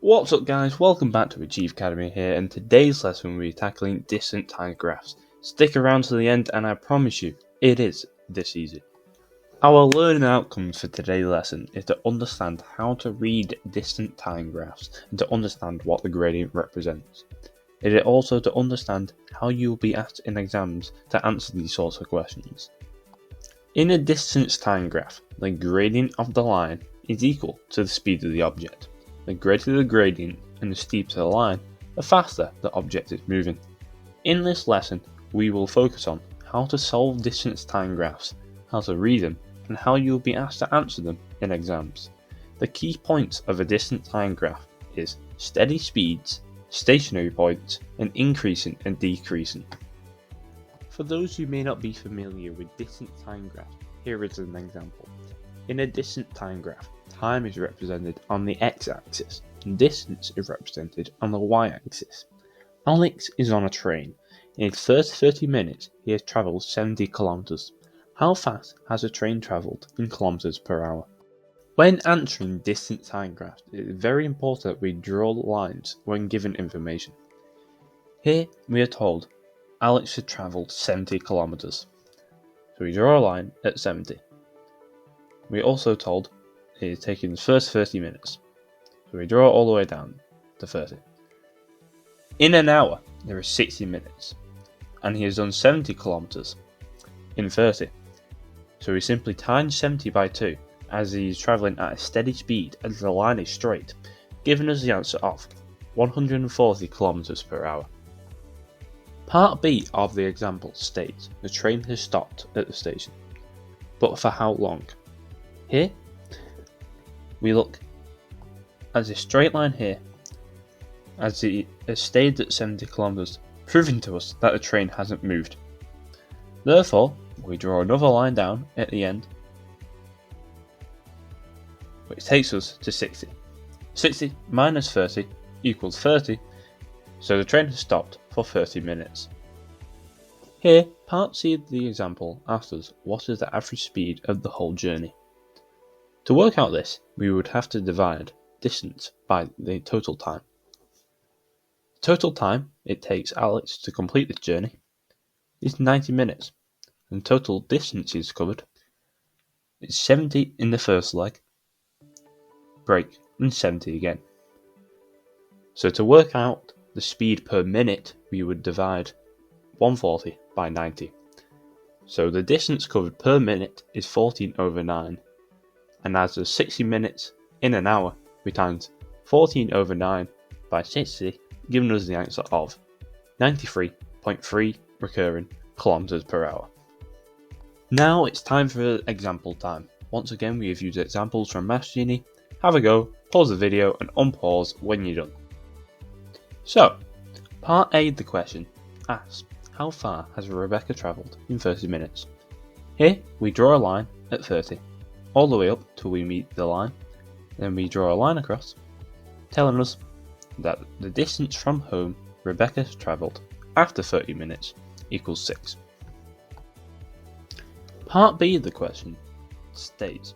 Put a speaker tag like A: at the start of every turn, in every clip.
A: What's up guys, welcome back to Achieve Academy here, and today's lesson we'll be tackling distant time graphs. Stick around to the end and I promise you, it is this easy. Our learning outcomes for today's lesson is to understand how to read distant time graphs and to understand what the gradient represents. It is also to understand how you will be asked in exams to answer these sorts of questions. In a distance time graph, the gradient of the line is equal to the speed of the object. The greater the gradient and the steeper the line, the faster the object is moving. In this lesson, we will focus on how to solve distance time graphs, how to read them, and how you will be asked to answer them in exams. The key points of a distance time graph is steady speeds, stationary points, and increasing and decreasing. For those who may not be familiar with distance time graphs, here is an example. In a distant time graph, time is represented on the x-axis and distance is represented on the y-axis. Alex is on a train. In his first 30 minutes, he has travelled 70 kilometers. How fast has a train travelled in kilometers per hour? When answering distant time graphs, it is very important that we draw lines when given information. Here we are told Alex has travelled 70 kilometers. So we draw a line at 70. We are also told it is taking his first 30 minutes. So we draw all the way down to 30. In an hour, there is 60 minutes, and he has done 70 kilometers in 30. So we simply times 70 by 2, as he is travelling at a steady speed as the line is straight, giving us the answer of 140 kilometers per hour. Part B of the example states the train has stopped at the station, but for how long? Here, we look at a straight line here, as it has stayed at 70 kilometers, proving to us that the train hasn't moved. Therefore, we draw another line down at the end, which takes us to 60. 60 minus 30 equals 30, so the train has stopped for 30 minutes. Here, part C of the example asks us what is the average speed of the whole journey. To work out this, we would have to divide distance by the total time. Total time it takes Alex to complete this journey is 90 minutes, and total distances covered is 70 in the first leg, break, and 70 again. So to work out the speed per minute, we would divide 140 by 90. So the distance covered per minute is 14 over 9. And as there's 60 minutes in an hour, we times 14 over 9 by 60, giving us the answer of 93.3 recurring kilometers per hour. Now it's time for example time. Once again, we have used examples from Maths Genie. Have a go, pause the video and unpause when you're done. So, part A of the question asks, how far has Rebecca travelled in 30 minutes? Here, we draw a line at 30. All the way up till we meet the line, then we draw a line across, telling us that the distance from home Rebecca has travelled after 30 minutes equals 6. Part B of the question states,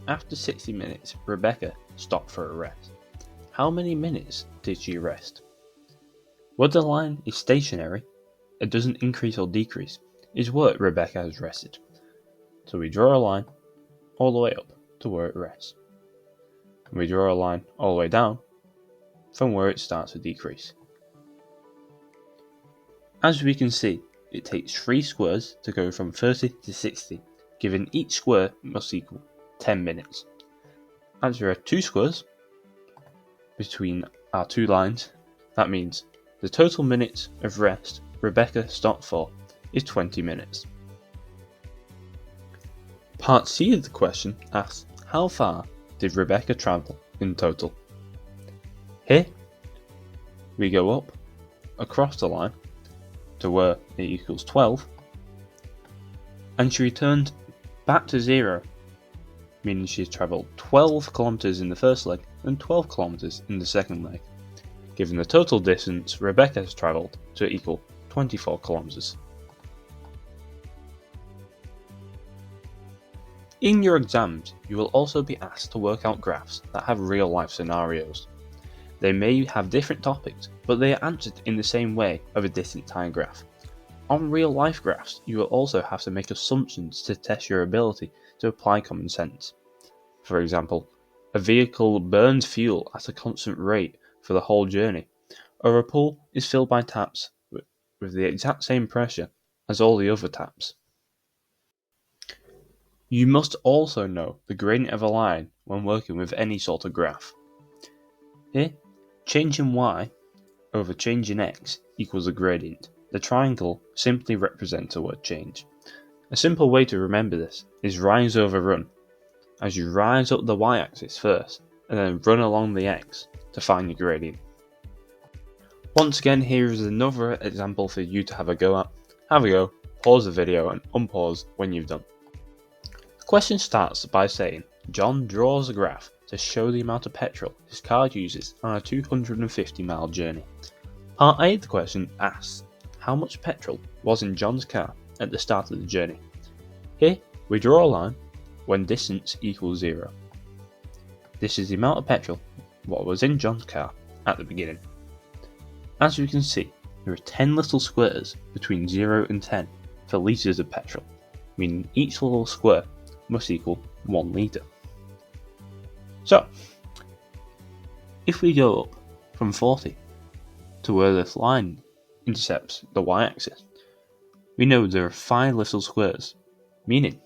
A: after 60 minutes Rebecca stopped for a rest. How many minutes did she rest? Where the line is stationary, it doesn't increase or decrease, is where Rebecca has rested. So we draw a line all the way up to where it rests. And we draw a line all the way down from where it starts to decrease. As we can see, it takes 3 squares to go from 30 to 60, given each square must equal 10 minutes. As there are 2 squares between our 2 lines, that means the total minutes of rest Rebecca stopped for is 20 minutes. Part C of the question asks, how far did Rebecca travel in total? Here, we go up across the line to where it equals 12, and she returned back to 0, meaning she travelled 12 kilometers in the first leg and 12 kilometers in the second leg, giving the total distance Rebecca has travelled to equal 24 kilometers. In your exams, you will also be asked to work out graphs that have real-life scenarios. They may have different topics, but they are answered in the same way of a distant time graph. On real life graphs, you will also have to make assumptions to test your ability to apply common sense. For example, a vehicle burns fuel at a constant rate for the whole journey, or a pool is filled by taps with the exact same pressure as all the other taps. You must also know the gradient of a line when working with any sort of graph. Here, change in y over change in x equals a gradient. The triangle simply represents a word change. A simple way to remember this is rise over run, as you rise up the y-axis first and then run along the x to find your gradient. Once again, here is another example for you to have a go at. Have a go, pause the video and unpause when you've done. The question starts by saying, John draws a graph to show the amount of petrol his car uses on a 250-mile journey. Part A of the question asks, how much petrol was in John's car at the start of the journey? Here, we draw a line when distance equals 0. This is the amount of petrol what was in John's car at the beginning. As you can see, there are 10 little squares between 0 and 10 for litres of petrol, meaning each little square must equal 1 litre. So, if we go up from 40 to where this line intercepts the y-axis, we know there are 5 little squares, meaning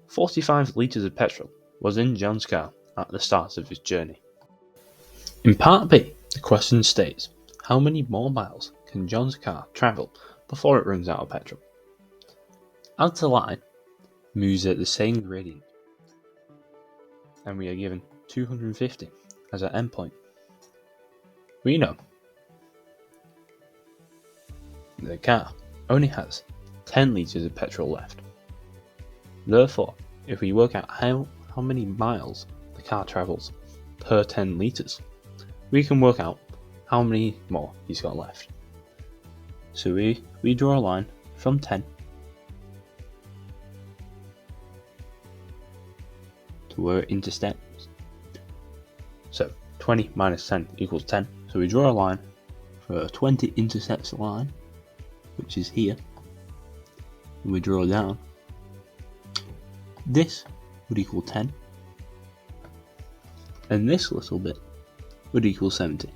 A: 45 litres of petrol was in John's car at the start of his journey. In part B, the question states, how many more miles can John's car travel before it runs out of petrol? As the line moves at the same gradient, and we are given 250 as our endpoint, we know the car only has 10 litres of petrol left. Therefore, if we work out how many miles the car travels per 10 litres, we can work out how many more he's got left. So we draw a line from 10 to where it intersects. So 20 minus 10 equals 10. So we draw a line for 20 intersects the line, which is here. And we draw down. This would equal 10. And this little bit would equal 70,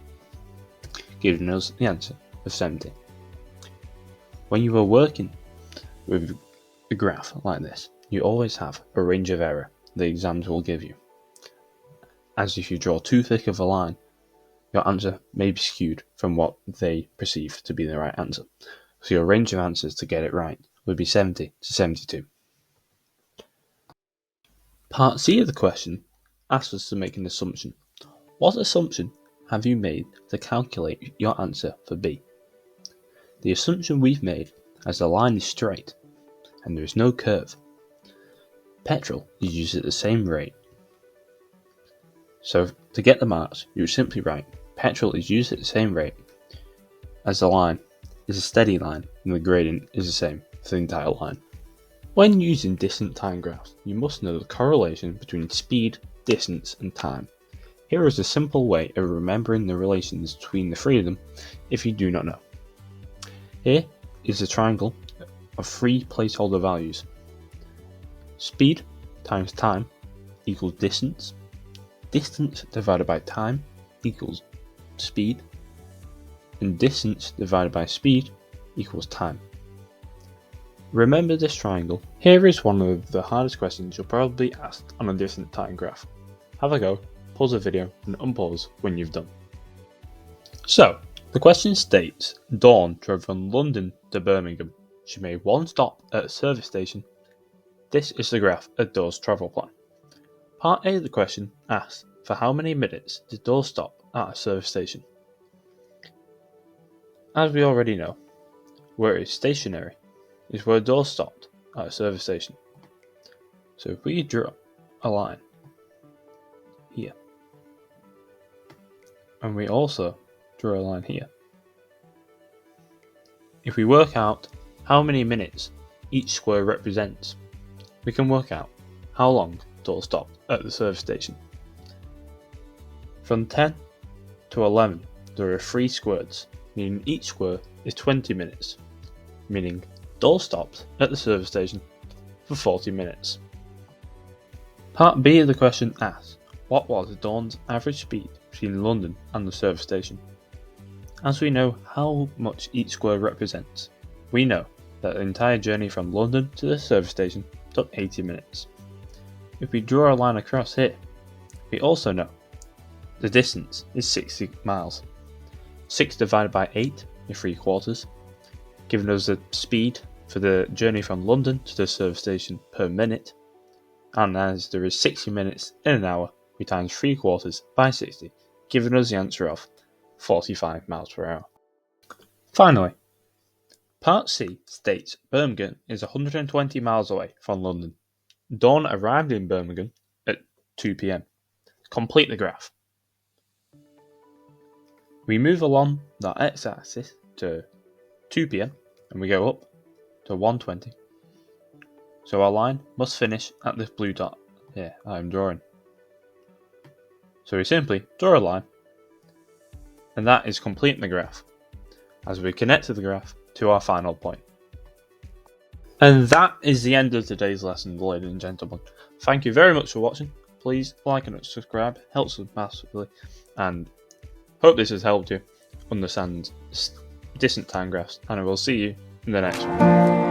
A: giving us the answer of 70. When you are working with a graph like this, you always have a range of error the exams will give you. As if you draw too thick of a line, your answer may be skewed from what they perceive to be the right answer. So your range of answers to get it right would be 70 to 72. Part C of the question asks us to make an assumption. What assumption have you made to calculate your answer for B? The assumption we've made, as the line is straight and there is no curve, petrol is used at the same rate. So to get the marks, you would simply write petrol is used at the same rate as the line is a steady line and the gradient is the same for the entire line. When using distant time graphs, you must know the correlation between speed, distance and time. Here is a simple way of remembering the relations between the three of them if you do not know. Here is a triangle of 3 placeholder values. Speed times time equals distance. Distance divided by time equals speed. And distance divided by speed equals time. Remember this triangle. Here is one of the hardest questions you'll probably be asked on a distant time graph. Have a go, pause the video and unpause when you've done. So, the question states, Dawn drove from London to Birmingham. She made one stop at a service station. This is the graph of Dawn's travel plan. Part A of the question asks, for how many minutes did Dawn stop at a service station? As we already know, where it is stationary is where Dawn stopped at a service station. So if we draw a line here, and we also draw a line here, if we work out how many minutes each square represents, we can work out how long Dawn stopped at the service station. From 10 to 11, there are 3 squares, meaning each square is 20 minutes, meaning Dawn stopped at the service station for 40 minutes. Part B of the question asks, what was Dawn's average speed between London and the service station? As we know how much each square represents, we know that the entire journey from London to the service station took 80 minutes. If we draw a line across here, we also know the distance is 60 miles. 6 divided by 8 is 3/4, giving us the speed for the journey from London to the service station per minute, and as there is 60 minutes in an hour, we times 3/4 by 60, giving us the answer of 45 miles per hour. Finally, Part C states Birmingham is 120 miles away from London. Dawn arrived in Birmingham at 2 p.m. Complete the graph. We move along the x-axis to 2 p.m. and we go up to 1:20. So our line must finish at this blue dot here I'm drawing. So we simply draw a line, and that is completing the graph as we connect to the graph to our final point. And that is the end of today's lesson, ladies and gentlemen. Thank you very much for watching. Please like and subscribe, helps us massively, and hope this has helped you understand distant time graphs, and I will see you in the next one.